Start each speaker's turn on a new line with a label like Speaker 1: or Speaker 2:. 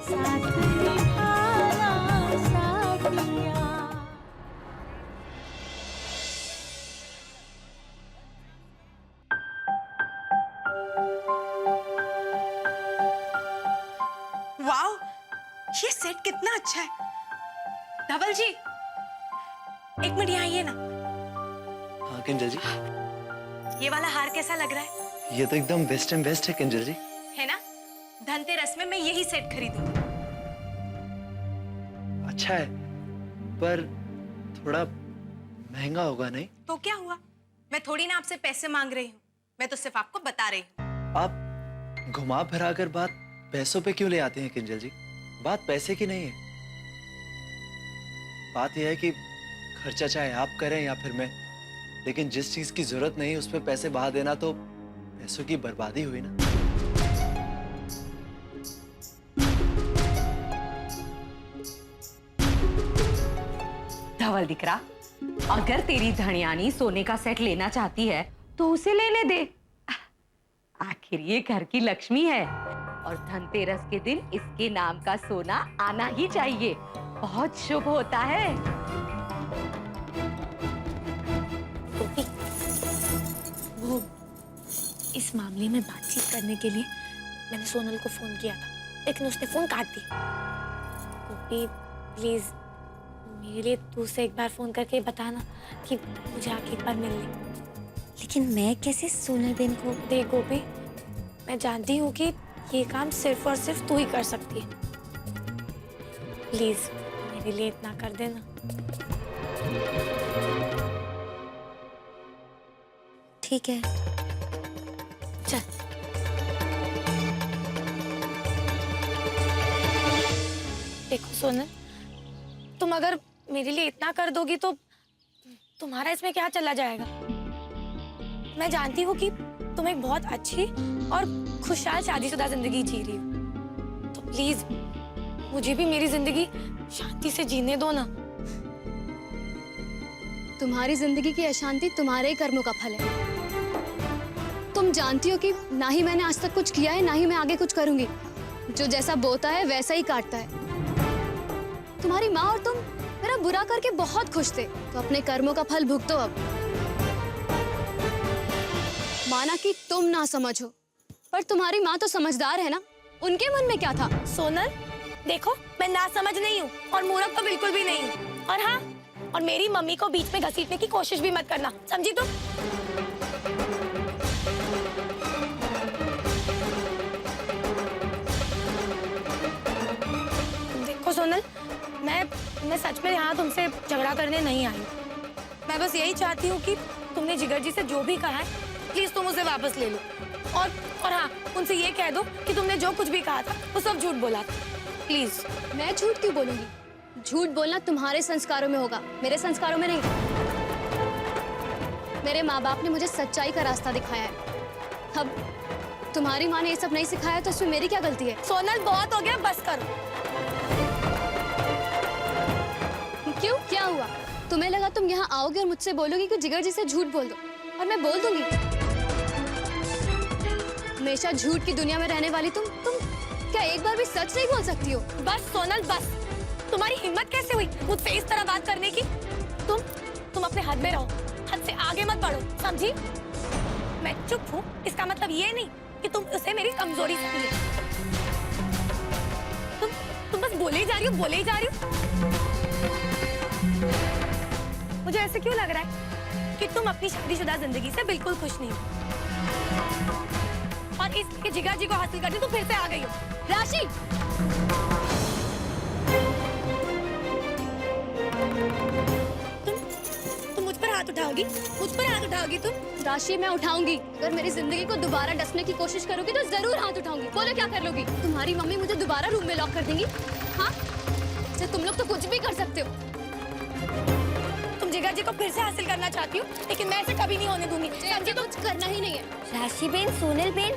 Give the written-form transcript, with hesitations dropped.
Speaker 1: साथ निभाना साथिया।
Speaker 2: वाओ, ये सेट कितना अच्छा है। धवल जी, एक मिनट यहाँ आइए ना।
Speaker 3: हाँ किंजल जी।
Speaker 2: ये वाला हार कैसा लग रहा है?
Speaker 3: ये तो एकदम बेस्ट एंड बेस्ट है किंजल जी।
Speaker 2: है ना? धनतेरस में मैं यही सेट खरीदूंगी।
Speaker 3: अच्छा है, पर थोड़ा महंगा होगा नहीं?
Speaker 2: तो क्या हुआ? मैं थोड़ी ना आपसे पैसे मांग रही हूँ, मैं तो सिर्फ आपको बता रही हूँ।
Speaker 3: आप घुमा फिरा कर बात पैसों पे क्यों ले आते हैं किंजल जी? बात पैसे की नहीं है। बात यह है कि खर्चा चाहे आप करें या फिर मैं, लेकिन जिस चीज की जरूरत नहीं उस पे पैसे बहा देना तो पैसों की बर्बादी हुई ना।
Speaker 4: धवल दिकरा, अगर तेरी धनियानी सोने का सेट लेना चाहती है तो उसे लेने दे। आखिर ये घर की लक्ष्मी है और धनतेरस के दिन इसके नाम का सोना आना ही चाहिए, बहुत शुभ होता है।
Speaker 1: गोपी, वो इस मामले में बातचीत करने के लिए मैंने सोनल को फोन किया था, लेकिन उसने फोन काट दिया। गोपी प्लीज मेरे लिए तू उसे एक बार फोन करके बताना कि मुझे आके एक बार मिल ले। लेकिन मैं कैसे सोनल बेन को? देख गोपी, मैं जानती हूँ कि ये काम सिर्फ और सिर्फ तू ही कर सकती है। प्लीज मेरे लिए इतना कर देना। ठीक है, चल। देखो सोनल, तुम अगर मेरे लिए इतना कर दोगी तो तुम्हारा इसमें क्या चला जाएगा? मैं जानती हूँ कि तुम एक बहुत अच्छी और खुशहाल शादीशुदा जिंदगी जी रही हो, तो प्लीज मुझे भी मेरी जिंदगी शांति से जीने दो ना।
Speaker 5: तुम्हारी जिंदगी की अशांति तुम्हारे ही कर्मों का फल है। तुम जानती हो कि ना ही मैंने आज तक कुछ किया है, ना ही मैं आगे कुछ करूंगी। जो जैसा बोता है वैसा ही काटता है। तुम्हारी माँ और तुम मेरा बुरा करके बहुत खुश थे, तो अपने कर्मों का फल भुगतो अब। माना कि तुम ना समझो, पर तुम्हारी माँ तो समझदार है ना। उनके मन में क्या था?
Speaker 1: सोनल देखो, मैं ना समझ नहीं हूँ और मूर्ख तो बिल्कुल भी नहीं हूँ। और हाँ, और मेरी मम्मी को बीच में घसीटने की कोशिश भी मत करना, समझी तुम? देखो सोनल, मैं सच में यहाँ तुमसे झगड़ा करने नहीं आई। मैं बस यही चाहती हूँ कि तुमने जिगर जी से जो भी कहा है प्लीज तुम उसे वापस ले लो। और हाँ, उनसे ये कह दो कि तुमने जो कुछ भी कहा था वो सब झूठ बोला था। प्लीज।
Speaker 5: मैं झूठ क्यों बोलूंगी? झूठ बोलना तुम्हारे संस्कारों में होगा, मेरे संस्कारों में नहीं। मेरे माँ बाप ने मुझे सच्चाई का रास्ता दिखाया है। अब तुम्हारी माँ ने ये सब नहीं सिखाया तो उसमें मेरी क्या गलती है?
Speaker 1: सोनल बहुत हो गया, बस करो।
Speaker 5: क्यों, क्या हुआ? तुम्हें लगा तुम यहाँ आओगे और मुझसे बोलोगी कि जिगर जी से झूठ बोल दो, और मैं बोल दूंगी? हमेशा झूठ की दुनिया में रहने वाली तुम क्या एक बार भी सच नहीं बोल सकती हो?
Speaker 1: बस सोनल बस। तुम्हारी हिम्मत कैसे हुई मुझसे इस तरह बात करने की? तुम अपने हद में रहो, हद से आगे मत बढ़ो, समझी? मैं चुप हूँ इसका मतलब ये नहीं कि तुम उसे मेरी कमजोरी समझे। तुम बस बोले ही जा रही हो, बोले ही जा रही हो। मुझे ऐसे क्यों लग रहा है कि तुम अपनी शादीशुदा जिंदगी से बिल्कुल खुश नहीं हो और इसलिए जिगर जी को हासिल करने तुम फिर से आ गई हो।
Speaker 5: राशि,
Speaker 1: तुम मुझ पर हाथ उठाओगी? मुझ पर हाथ उठाओगी तुम?
Speaker 5: राशि मैं उठाऊंगी। अगर मेरी जिंदगी को दोबारा डसने की कोशिश करोगी तो जरूर हाथ उठाऊंगी। बोलो क्या कर लोगी? तुम्हारी मम्मी मुझे दोबारा रूम में लॉक कर देंगी? हाँ, तुम लोग तो कुछ भी कर सकते हो।
Speaker 1: तुम जिगर जी को फिर से हासिल करना चाहती हो, लेकिन मैं ऐसे कभी नहीं होने दूंगी।
Speaker 5: समझे? कुछ करना ही नहीं है।
Speaker 1: राशि बेन, सोनल बेन,